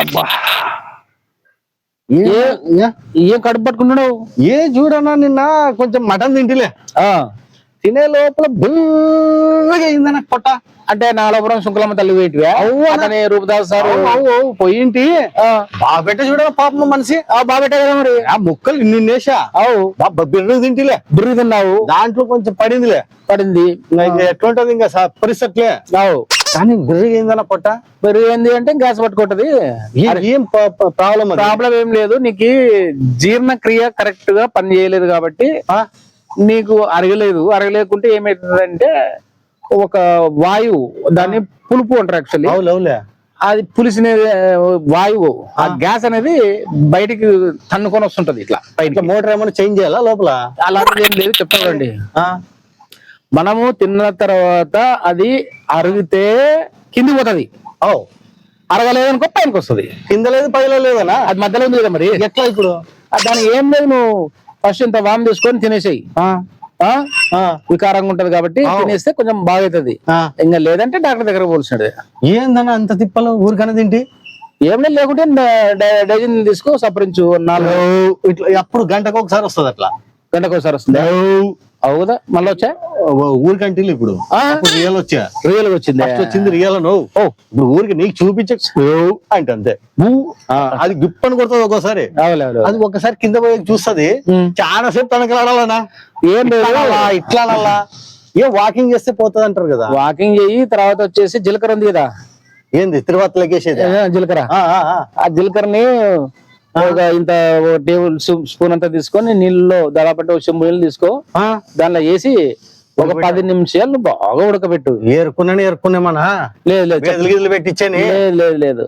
అబ్బా ఏం కడుపు పట్టుకుంటున్నావు? ఏ చూడన్నా నిన్న కొంచెం మటన్ తింటిలే, తినే లోపల బుల్లగా అయిందన్న పొట్ట. అంటే నాలపురం శుక్లమ్మ తల్లి వేటివా? అతని రూపదాస్ సార్ పోయింటి బాగా పెట్ట చూడ పాపం మనిషి. బాగా పెట్టా కదా మరి. ఆ ముక్కలు నిన్నేసా బిర్రు తింటిలే. బిర్రు తిన్నావు, దాంట్లో కొంచెం పడింది. ఇంకా ఎట్లుంటది ఇంకా పరిస్థితులే. కానీ బిర్రుగా అయిందన్న పొట్ట. బిర్రు ఏంది అంటే గ్యాస్ పట్టుకుంటది. ఏం ప్రాబ్లం ఏం లేదు, నీకు జీర్ణక్రియ కరెక్ట్ గా పని చేయలేదు కాబట్టి నీకు అరగలేకుంటే ఏమైతుందంటే ఒక వాయువు, దాన్ని పులుపు అంటారు యాక్చువల్లీ. అవులే, అది పులిసిన వాయువు, ఆ గ్యాస్ అనేది బయటికి తన్నుకొని వస్తుంటది. ఇట్లా బయట మోటార్ ఏమైనా చేంజ్ చేయాలా లోపల? అలాంటిది ఏం లేదు, చెప్తానండి. మనము తిన్న తర్వాత అది అరిగితే కింది పోతుంది, అరగలేదనుకో పైనకి వస్తుంది. కింద లేదు పైలో లేదనా? అది మధ్యలో ఉంది కదా. మరి ఎట్లా ఇప్పుడు? దానికి ఏం లేదు, నువ్వు ఫస్ట్ ఇంత వామ్ తీసుకొని తినేసేయి. వికారంగా ఉంటది కాబట్టి తినేస్తే కొంచెం బాగవుతుంది. ఇంకా లేదంటే డాక్టర్ దగ్గర పోల్సినది. ఏందన్నా అంత తిప్పలు ఊరికనే తింటి? ఏం లేదు, లేకుంటే డజన్ తీసుకో సపరించు. 4 ఇట్లా అప్పుడు గంటకు ఒకసారి వస్తుంది, అట్లా గంటకు ఒకసారి వస్తుంది. అవుదా? మళ్ళీ వచ్చా ఊరికంటే ఇప్పుడు రియల్ రియల్ వచ్చింది రియల్. ఇప్పుడు ఊరికి నీకు చూపించే అంటే అంతే, అది గిప్పని కొడుతుంది ఒక్కోసారి. అది ఒకసారి కింద పోయి చూస్తుంది, చాలా సేపు తనకలాడాలనా? ఏం ఇట్లా ఏం వాకింగ్ చేస్తే పోతుంది అంటారు కదా. వాకింగ్ చేయి, తర్వాత వచ్చేసి జీలకర్ర ఉంది కదా. ఏంది తిరుపతిలోకి వేసేది జీలకర్ర? ఆ జీలకర్రని ఇంత టేబుల్ స్పూన్ అంతా తీసుకొని నీళ్ళలో దాదాపు ఒక చెంబు నీళ్ళు తీసుకో, దానిలో వేసి ఒక 10 నిమిషాలు బాగా ఉడకబెట్టు. ఏరుకునేమన్నా లేదు పెట్టించాను. లేదు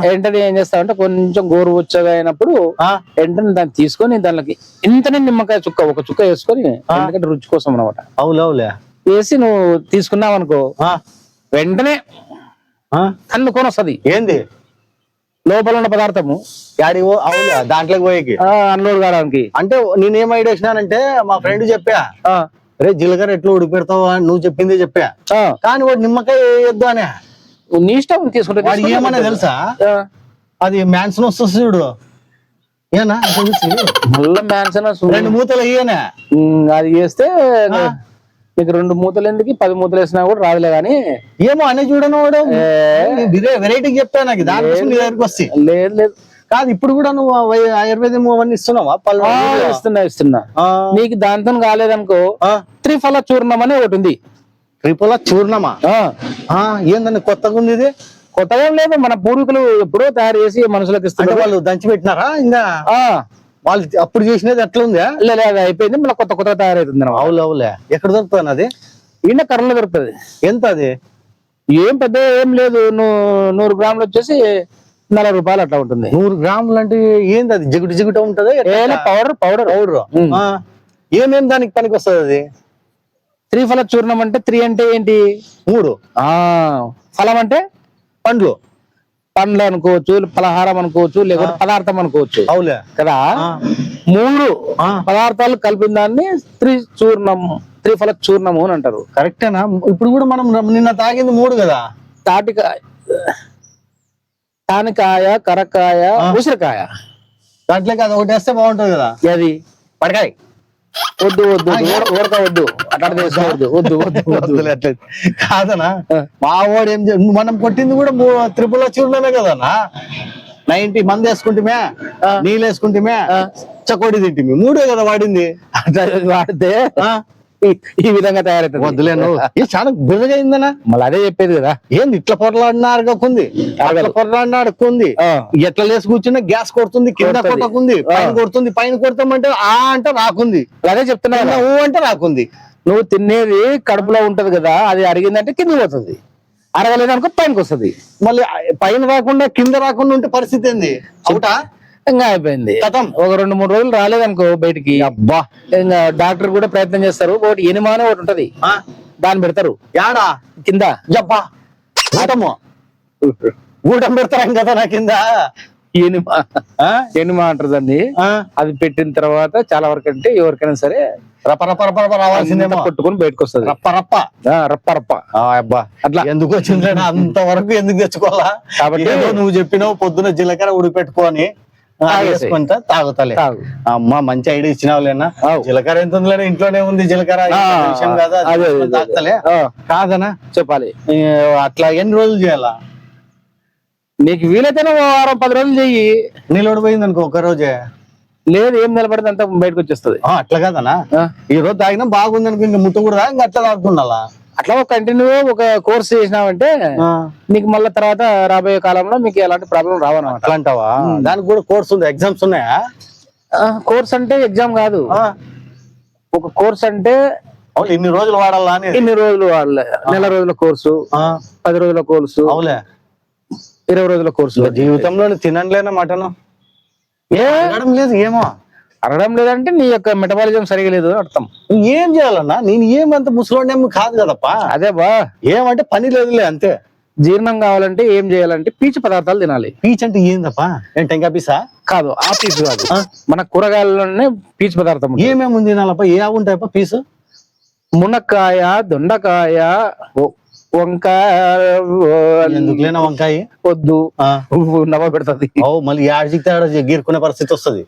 వెంటనే ఏం చేస్తావంటే కొంచెం గోరువెచ్చగా అయినప్పుడు వెంటనే దాన్ని తీసుకొని దానికి ఇంతనే నిమ్మకాయ చుక్క, ఒక చుక్క వేసుకొని, ఎందుకంటే రుచి కోసం అనమాట. అవులే వేసి నువ్వు తీసుకున్నావు అనుకో, వెంటనే అన్నుకొని వస్తుంది. ఏంది లోపల ఉన్న పదార్థము అవులే దాంట్లోకి పోయేకి అన్లోడ్ కావడానికి. అంటే నేనేం ఐడియా వేసినానంటే, మా ఫ్రెండ్ చెప్పా, రే జీలకర్ర ఎట్లా ఉడికి పెడతావు అని నువ్వు చెప్పిందే చెప్పా. కానీ వాడు నిమ్మకాయ వేయొద్దు అనే. నీ ఇష్టం తీసుకుంటే. ఏమన్నా తెలుసా, అది మ్యాన్సన్ వస్తుంది చూడు, ఏనా మళ్ళీ మ్యాన్సన్ 2 మూతలు అయ్యానే. అది వేస్తే నీకు 2 మూతలు ఎందుకు, 10 మూతలు వేసినా కూడా రాదులే. గానీ ఏమో అనే చూడను వాడు వెరైటీ చెప్తా నాకు, దానికోసం నీ దగ్గరికి వస్తే. లేదు కాదు, ఇప్పుడు కూడా నువ్వు ఆయుర్వేదం అవన్నీ ఇస్తున్నావా? ఇస్తున్నా. నీకు దాంతో కాలేదనుకో, త్రిఫల చూర్ణం అని ఒకటి ఉంది. త్రిఫల చూర్ణమా? ఏందని కొత్తగా ఉంది ఇది? కొత్తగా ఏం లేదు, మన పూర్వీకులు ఎప్పుడో తయారు చేసి మనుషులకు ఇస్తున్నారు. వాళ్ళు దంచి పెట్టినారా? ఇంకా వాళ్ళు అప్పుడు చేసినది ఎట్లా ఉందా? లేదు, అది అయిపోయింది, మళ్ళీ కొత్త తయారైతుంది. అవులే ఎక్కడ దొరుకుతుంది అది? ఈయన కర్రలో దొరుకుతుంది. ఎంత అది? ఏం పెద్ద ఏం లేదు, 100 గ్రాములు వచ్చేసి 40 రూపాయలు అట్లా ఉంటుంది. 100 గ్రాములు అంటే ఏంది అది? జిగుట ఉంటది? పౌడర్. ఏమేం దానికి పనికి వస్తుంది అది? త్రిఫల చూర్ణం అంటే 3 అంటే ఏంటి? 3. ఫలం అంటే పండ్లు అనుకోవచ్చు, పలహారం అనుకోవచ్చు, లేకపోతే పదార్థం అనుకోవచ్చు. అవులే కదా. 3 పదార్థాలు కలిపిన దాన్ని త్రిఫల చూర్ణము అని అంటారు. కరెక్టేనా? ఇప్పుడు కూడా మనం నిన్న తాగింది 3 కదా. తానికాయ, కరకాయ, ఉసిరికాయ. దాంట్లో అది ఒకటి వేస్తే బాగుంటది కదా. అది పడకాయ. వద్దు అట్లా కాదనా? మా వాడు ఏం మనం కొట్టింది కూడా త్రిపుల చూర్ణమే కదనా. 90 మంది వేసుకుంటే, నీళ్ళు వేసుకుంటే, చకోడి తింటే 3 కదా వాడింది. వాడితే ఈ విధంగా తయారైతుంది. వద్దులేను, చాలా బిర్రగా అయిందనా. మళ్ళీ అదే చెప్పేది కదా. ఏంది ఇట్లా పొరలాడినాడుకుంది, పొరలాడినాడుకుంది. ఎట్లా లేసి కూర్చున్నా గ్యాస్ కొడుతుంది, కింద కొట్టకుంది, పైన కొడుతుంది. పైన కొడతామంటే అంటే రాకుంది. అదే చెప్తున్నా, అంటే రాకుంది. నువ్వు తినేది కడుపులో ఉంటది కదా, అది అరిగిందంటే కింద పోతుంది, అరగలేదనుకో పైనకి వస్తుంది. మళ్ళీ పైన రాకుండా కింద రాకుండా ఉంటే పరిస్థితి ఏంది? అవుటా? ఇంకా అయిపోయింది. ఒక 2-3 రోజులు రాలేదనుకో బయటికి, అబ్బా ఇంకా డాక్టర్ కూడా ప్రయత్నం చేస్తారు. ఒకటి ఎనిమానే ఒకటి ఉంటది, దాన్ని పెడతారు. యాడా? కింద. జబ్బా ఊటం పెడతారు కదా నా కింద. ఎనిమా ఆ? ఎనిమా అంటారు దాన్ని. ఆ? అది పెట్టిన తర్వాత చాలా వరకు అంటే ఎవరికైనా సరే రప్ప రప్ప రప్ప రప్ప రావాల్సిందేమో. అంతా కొట్టుకొని బయటకు వస్తుంది. రప్ప రప్ప. రప్ప రప్ప అబ్బా అట్లా. ఎందుకు వచ్చిందిలేనా అంతవరకు ఎందుకు తెచ్చుకోవాలా? కాబట్టి ఏదో నువ్వు చెప్పినావు పొద్దున జీలకర్ర ఉడిపెట్టుకొని తాగేసేయ్. వేసుకుంటా తాగుతలే. తాగు. అమ్మా మంచి ఐడియా ఇచ్చినావులేనా. అవు. జీలకర్ర ఎంత ఉందిలేనా, ఇంట్లోనే ఉంది జీలకర్ర, ఆ, పెద్ద విషయం కాదా, అది అదే, వేసుకొని అదే, తాగుతలే. ఆ, కాదనా చెప్పాలి. అట్లా ఎన్ని రోజులు చేయాలా? నీకు వీలైతేనే ఓ వారం 10 రోజులు చెయ్యి. నిలబడి పోయింది అనుకో ఒక రోజే. లేదు ఏం నిలబడితే అంతా బయటకు వచ్చేస్తుంది. అట్లా కాదనా, ఆ. ఈ రోజు తాగినా బాగుంది అనుకో ఇంకా ముట్టకూడదా, ఇంకా అట్లా తాగుతుండాలా? అట్లా ఒక కంటిన్యూ ఒక కోర్స్ చేసినావంటే నీకు మళ్ళీ తర్వాత రాబోయే కాలంలో మీకు ఎలాంటి ప్రాబ్లం రావన్నమాట. అట్లా అంటావా? దానికి కూడా కోర్స్ ఉంది, ఎగ్జామ్స్ ఉన్నాయా? కోర్స్ అంటే ఎగ్జామ్ కాదు. ఆ. ఒక కోర్స్ అంటే అవును, ఇన్ని రోజులు వాడాలా అని. ఇన్ని రోజులు వాడలే. నెల రోజుల కోర్సు, 10 రోజుల కోర్సు, అవులే. 20 రోజుల కోర్సు. జీవితంలో తినలేనా మటన్ అనడం లేదు ఏమో. అరగడం లేదంటే నీ యొక్క మెటబాలిజం సరిగా లేదు అని అర్థం. ఏం చేయాలన్నా? నేను ఏమంత ముసలోడేమో కాదు కదప్పా. అదే బా, ఏమంటే పని లేదులే అంతే. జీర్ణం కావాలంటే ఏం చేయాలంటే పీచు పదార్థాలు తినాలి. పీచ్ అంటే ఏందప్పా? ఏం టెంకాయ పీసా? కాదు, ఆ పీచు కాదు. మన కూరగాయలలోనే పీచు పదార్థం ఉంటుంది. ఏమేమి తినాలప్పా? ఏ ఉంటాయప్ప పీసు? మునక్కాయ, దొండకాయ, వంకాయ. ఎందుకులేనా వంకాయ? వద్దు, నవ్వ పెడుతుంది. మళ్ళీ ఏడ గీరుకునే పరిస్థితి వస్తుంది.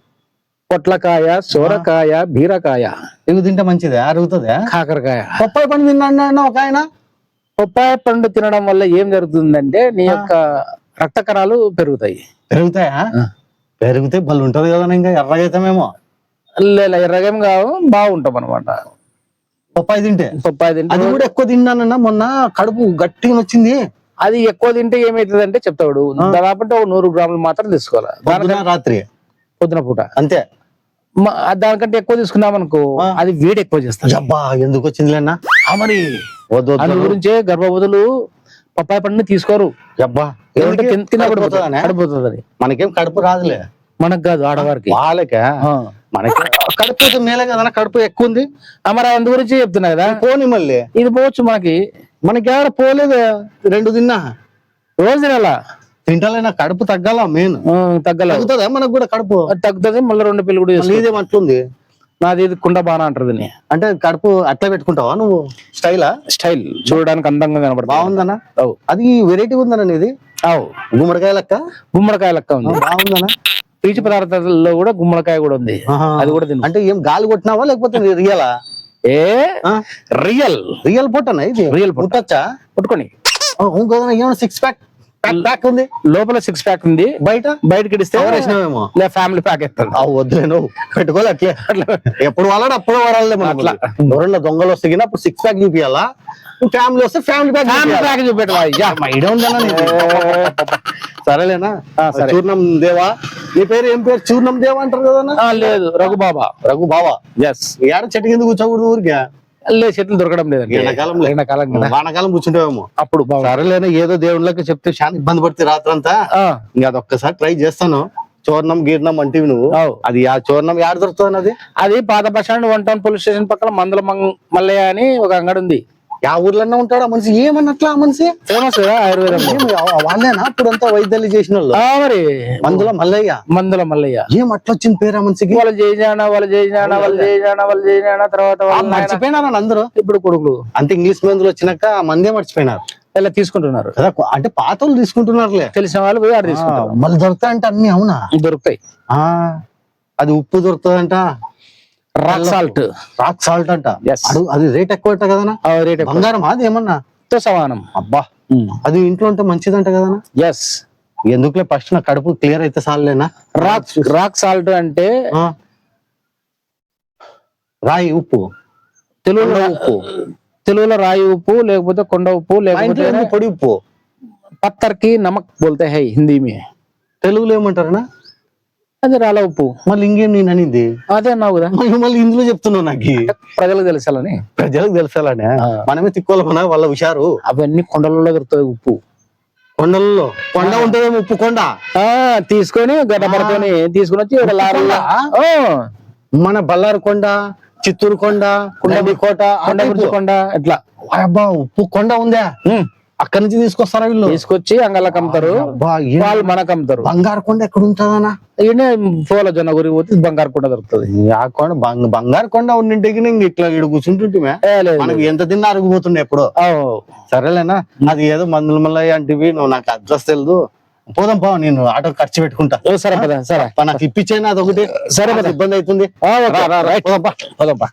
పొట్లకాయ, సోరకాయ, బీరకాయ ఇవి తింటే మంచిదే, అరుగుతుందా? కాకరకాయ. పప్పాయి పండు తిన్నా ఒక ఆయన. పప్పాయ పండు తినడం వల్ల ఏం జరుగుతుందంటే నీ యొక్క రక్త కణాలు పెరుగుతాయి. పెరుగుతాయా? పెరిగితే బళ్ళు ఉంటది కదా, ఇంకా ఎర్రగైతామేమో. ఎర్రగేం కావు, బాగుంటాం అనమాట పప్పాయి తింటే. పప్పాయ తింటే. అది కూడా ఎక్కువ తిన్నానన్నా మొన్న, కడుపు గట్టిగా వచ్చింది. అది ఎక్కువ తింటే ఏమైతుంది అంటే చెప్తాడు, దాదాపు 100 గ్రాములు మాత్రం తీసుకోవాలి రాత్రి పొద్దున పూట అంతే. దానికంటే ఎక్కువ తీసుకున్నాం అనుకో అది వేడి ఎక్కువ చేస్తుంది. అబ్బా ఎందుకు వచ్చిందిలేనా మరి వద్దు. అందు గురించే గర్భవతులు పప్పాయ పండుని తీసుకోరు. అబ్బా పడిపోతుంది. మనకేం కడుపు రాదులే. మనకు కాదు, ఆడవారికి. వాళ్ళకే. మనకి కడుపు మేలే కదా, కడుపు ఎక్కువ ఉంది. మరి అందు గురించి చెప్తున్నా కదా. పోని మళ్ళీ ఇది పోవచ్చు మనకి ఆడ పోలేదు. 2 తిన్నా రోజు తినాలా. తింటాలేనా, కడుపు తగ్గాల మెయిన్. తగ్గుతుందా మనకు కూడా కడుపు? తగ్గుతుంది. మళ్ళీ 2 పిల్లలు కూడా ఇదేం అట్లుంది? నాది ఇది కుండ బాణ అంటారు. అంటే కడుపు అట్లా పెట్టుకుంటావా నువ్వు? స్టైల్ చూడడానికి అందంగా కనబడుతుంది. బాగుందనా? అది వెరైటీ ఉందనా ఇది? గుమ్మడికాయ లెక్క. గుమ్మడికాయ లెక్క ఉంది. బాగుందనా? పీచు పదార్థాల్లో కూడా గుమ్మడికాయ కూడా ఉంది. అది కూడా తిను. అంటే ఏం గాలి కొట్టినావా లేకపోతే రియలా? రియల్ పొట్టనా ఇది? రియల్ పుట్టచ్చా? పుట్టుకొని ఏమన్నా 6 ప్యాక్ ఉంది లోపల. 6 ప్యాక్ ఉంది. బయటకి ఇస్తే ఫ్యామిలీ ప్యాక్ ఎత్తాడు. వద్దులే, నువ్వు పెట్టుకోవాలి అట్లే. ఎప్పుడు వాడాలి అప్పుడు వాడాలి. అట్లా ఎవరన్నా దొంగలు వస్తే అప్పుడు 6 ప్యాక్ చూపియాలా, ఫ్యామిలీ వస్తే ఫ్యామిలీ ప్యాక్ చూపెట్టవా? సరేలేనా? చూర్ణం దేవా. నీ పేరు ఏం పేరు? చూర్ణం దేవా అంటారు కదా? లేదు, రఘుబాబా. ఎస్. ఏడ చెట్టు కింద కూర్చోకూడదు ఊరికే. చెట్లు దొరకడం లేదు. వానకాలం కూర్చుంటావేమో అప్పుడు. సరేలేనా, ఏదో దేవుళ్ళకి చెప్తే చాలా ఇబ్బంది పడితే రాత్రంతా. ఇంకా అదొక్కసారి ట్రై చేస్తాను. చూర్ణం గీర్ణం అంటివి నువ్వు. అది ఆ చూర్ణం ఏడ దొరుకుతుంది? అది పాత bus stand 1 town police station పక్కన మందుల మల్లయ్య అని ఒక అంగడి ఉంది. ఆ ఊర్లోనే ఉంటాడు ఆ మనిషి. ఏమన్నట్లా ఆ మనిషి ఫేమస్ కదా ఆయుర్వేదం. వాళ్ళేనా ఇప్పుడంతా వైద్యాలు చేసిన వాళ్ళు? మరి మందుల మల్లయ్య. ఏం అట్లా వచ్చింది పేరు ఆ మనిషికి? వాళ్ళు చేసినా తర్వాత మర్చిపోయినారు అందరూ. ఇప్పుడు కొడుకులు అంతే ఇంగ్లీష్ మందులు వచ్చినాక మందే మర్చిపోయినారు. ఇలా తీసుకుంటున్నారు కదా, అంటే పాత వాళ్ళు తీసుకుంటున్నారులే. తెలిసిన వాళ్ళు పోయి ఆడ తీసుకుంటారు. మళ్ళీ దొరుకుతాయి అంటే అన్ని? అవునా, దొరుకుతాయి. అది ఉప్పు దొరుకుతుందంట. రాక్ సాల్ట్ అంట. అది రేట్ ఎక్కువ అంట కదా? బంగారం అది ఏమన్నా సమానం. అబ్బా, అది ఇంట్లో ఉంటే మంచిదంట కదా? ఎస్. ఎందుకులే, ఫస్ట్ నా కడుపు క్లియర్ అయితే చాలేనా? రాక్ సాల్ట్ అంటే రాయి ఉప్పు. తెలుగులో రాయి ఉప్పు, లేకపోతే కొండ ఉప్పు, లేకపోతే పొడి ఉప్పు. పత్తర్కి నమక్ బోల్తే హై హిందీ మే. తెలుగులో ఏమంటారనా? అది రాళ్ళ ఉప్పు. మళ్ళీ ఇంకేం నేను అనింది అదే అన్నావు కదా. మళ్ళీ ఇందులో చెప్తున్నావు నాకు. ప్రజలకు తెలుసాలని. మనమే తిక్కోవాలన్నా వాళ్ళ హుషారు. అవన్నీ కొండలలో దొరుకుతాయి ఉప్పు. కొండలలో కొండ ఉంటుందేమో ఉప్పు కొండ. తీసుకొని గడ్డ పడుకొని తీసుకుని వచ్చి లారీలో. మన బళ్ళారి కొండ, చిత్తూరు కొండ, కోట, కొండ ఇట్లా. అబ్బా, ఉప్పు కొండ ఉందా? అక్కడి నుంచి తీసుకొస్తారా వీళ్ళు? తీసుకొచ్చి అంగళ్ళకి అమ్ముతారు, అబ్బా, వాళ్ళు మనకు అమ్ముతారు. బంగారు కొండ ఎక్కడ ఉంటుందన్నా? ఈయన పూల జొన్న గురి పోతే బంగారు కూడా దొరుకుతుంది. ఆ కొండ బంగారు కొండ ఉన్నింటికి ఇంక ఇట్లా ఇక్కడ కూర్చుంటుంటే మనకు ఎంత తిన్నా అరిగిపోతుండే ఎప్పుడో. సరేలేనా, అది ఏదో మందుల మల్లయ్య అంటివి, నువ్వు నాకు అడ్రస్ తెలియదు, పోదాం పో, నేను ఆటో ఖర్చు పెట్టుకుంటా. సరే పద, సరే నాకు ఇప్పించేనా అదొకటి, సరే ఇబ్బంది అవుతుంది. పోదాం పా.